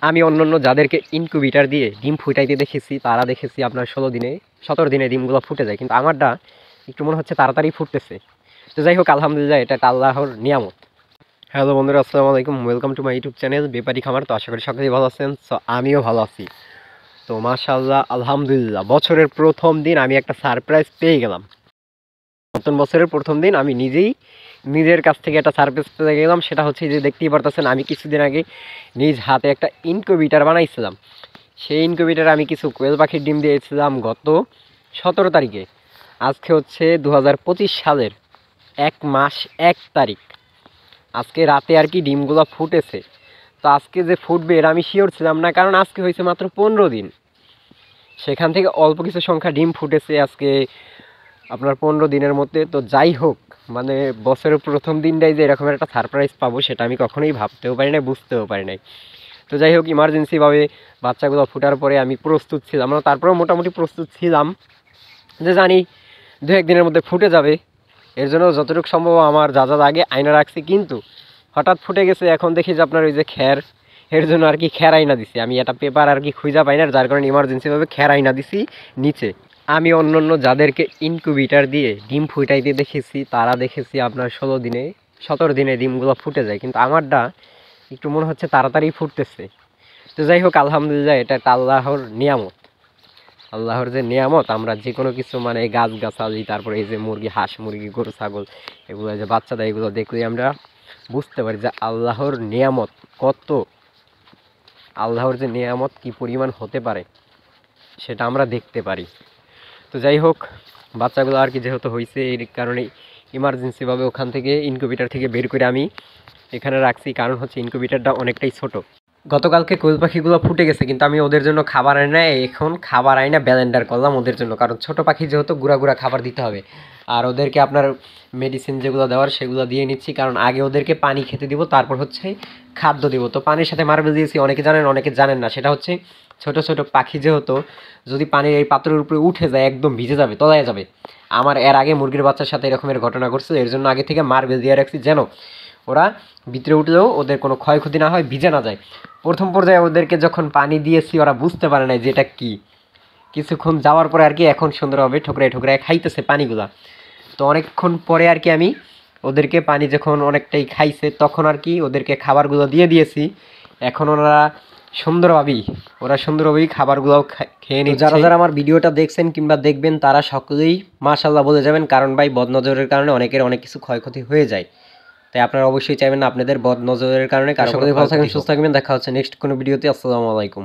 আমি অন্যান্য যাদেরকে ইনকিউবেটর দিয়ে ডিম ফুটাইতে দেখেছি তারা দেখেছি আপনার 16 দিনে 17 দিনে ডিমগুলো ফুটে যায়, কিন্তু আমারটা একটু মনে হচ্ছে তাড়াতাড়ি ফুটতেছে। তো যাই হোক, আলহামদুলিল্লাহ, এটা একটা আল্লাহর নিয়ামত। হ্যালো বন্ধুরা, আসসালামু আলাইকুম, welcome to my YouTube channel ব্যাপারী খামার। তো আশা করি সকলেই ভালো আছেন। সো আমিও ভালো আছি। তো মাশাআল্লাহ, আলহামদুলিল্লাহ, বছরের প্রথম দিন আমি একটা সারপ্রাইজ পেয়ে গেলাম। নতুন বছরের প্রথম দিন আমি নিজের কাছ থেকে একটা সারপ্রাইজ পেয়ে গেলাম। সেটা হচ্ছে যে দেখতেই পারতেছেন, আমি কিছুদিন আগে নিজ হাতে একটা ইনকিউবেটর বানাইছিলাম। সেই ইনকিউবেটরে আমি কিছু কোয়েল পাখির ডিম দিয়েছিলাম গত 17 তারিখে। আজকে হচ্ছে 2025 সালের 1 মাস 1 তারিখ। আজকে রাতে আর কি ডিমগুলো ফুটেছে। তো আজকে যে ফুটবে এটা আমি শিওর ছিলাম না, কারণ আজকে হয়েছে মাত্র 15 দিন। সেখান থেকে অল্প কিছু সংখ্যা ডিম ফুটেছে আজকে আপনার 15 দিনের মধ্যে। তো যাই হোক, মানে বছরের প্রথম দিনটাই যে এরকম একটা সারপ্রাইজ পাবো সেটা আমি কখনোই ভাবতেও পারি নাই, বুঝতেও পারি নাই। তো যাই হোক, ইমার্জেন্সিভাবে বাচ্চাগুলো ফুটার পরে আমি প্রস্তুত ছিলাম না, তারপরেও মোটামুটি প্রস্তুত ছিলাম যে জানি 2-1 দিনের মধ্যে ফুটে যাবে। এর জন্য যতটুকু সম্ভব আমার যা যা আগে আয়না রাখছি, কিন্তু হঠাৎ ফুটে গেছে। এখন দেখি যে আপনার ওই যে খ্যার, এর জন্য আর কি খ্যার আয়না দিছি আমি। একটা পেপার আর কি খুঁজা পাই না, যার কারণে ইমার্জেন্সিভাবে খ্যার আয়না দিছি নিচে। আমি অন্যান্য যাদেরকে ইনকিউবেটর দিয়ে ডিম ফুটাইতে দেখেছি তারা দেখেছি আপনার 16 দিনে 17 দিনে ডিমগুলো ফুটে যায়, কিন্তু আমারটা একটু মনে হচ্ছে তাড়াতাড়ি ফুটতেছে। তো যাই হোক, আলহামদুলিল্লাহ, এটা একটা আল্লাহর নিয়ামত। আল্লাহর যে নিয়ামত, আমরা যে কোনো কিছু মানে গাছগাছালি, তারপরে এই যে মুরগি, হাঁস মুরগি, গরু ছাগল, এগুলো যে বাচ্চা দেয়, এগুলো দেখলেই আমরা বুঝতে পারি যে আল্লাহর নিয়ামত কত, আল্লাহর যে নিয়ামত কি পরিমাণ হতে পারে সেটা আমরা দেখতে পারি। তো যাই হোক, বাচ্চাগুলো আর কি যেহেতু হয়েছে, এই কারণেই ইমার্জেন্সিভাবে ওখান থেকে ইনকিউবেটর থেকে বের করে আমি এখানে রাখছি। কারণ হচ্ছে ইনকিউবেটরটা অনেকটাই ছোট। গতকালকে কোয়েল পাখিগুলো ফুটে গেছে, কিন্তু আমি ওদের জন্য খাবার আনি না। এখন খাবার আনি না, ব্যালেন্ডার করলাম ওদের জন্য, কারণ ছোট পাখি যেহেতু গুঁড়া গুঁড়া খাবার দিতে হবে। আর ওদেরকে আপনার মেডিসিন যেগুলো দেওয়ার সেগুলো দিয়ে নিচ্ছি, কারণ আগে ওদেরকে পানি খেতে দিব, তারপর হচ্ছে খাদ্য দিব। তো পানির সাথে মার্বেল দিয়েছি, অনেকে জানেন অনেকে জানেন না। সেটা হচ্ছে ছোট ছোট পাখি যেহেতু, যদি পানির এই পাত্রের উপরে উঠে যায় একদম ভিজে যাবে, তলায় যাবে। আমার এর আগে মুরগির বাচ্চার সাথে এরকমের ঘটনা ঘটছে। এর জন্য আগে থেকে মার্বেল দিয়ে রাখছি, যেন ওরা ভিতরে উঠলেও ওদের কোনো ক্ষয়ক্ষতি না হয়, ভিজে না যায়। প্রথম পর্যায়ে ওদেরকে যখন পানি দিয়েছি ওরা বুঝতে পারে নাই যে এটা কী। কিছুক্ষণ যাওয়ার পরে আর কি এখন সুন্দরভাবে ঠোকরায় ঠোকরায় খাইতেছে পানিগুলা। তো অনেকক্ষণ পরে আর কি আমি ওদেরকে পানি যখন অনেকটাই খাইছে তখন আর কি ওদেরকে খাবারগুলো দিয়ে দিয়েছি। এখন ওরা সুন্দরভাবেই খাবারগুলোও খেয়ে নিচ্ছে। যারা যারা আমার ভিডিওটা দেখছেন কিংবা দেখবেন তারা সকলেই মাশাআল্লাহ বলে যাবেন, কারণ ভাই বদনজরের কারণে অনেকের অনেক কিছু ক্ষয়ক্ষতি হয়ে যায়। তাই আপনারা অবশ্যই চাইবেন না আপনাদের বদনজরের কারণে কারো। সকলেই ভালো থাকবেন, সুস্থ থাকবেন। দেখা হচ্ছে নেক্সট কোনো ভিডিওতে। আসসালামু আলাইকুম।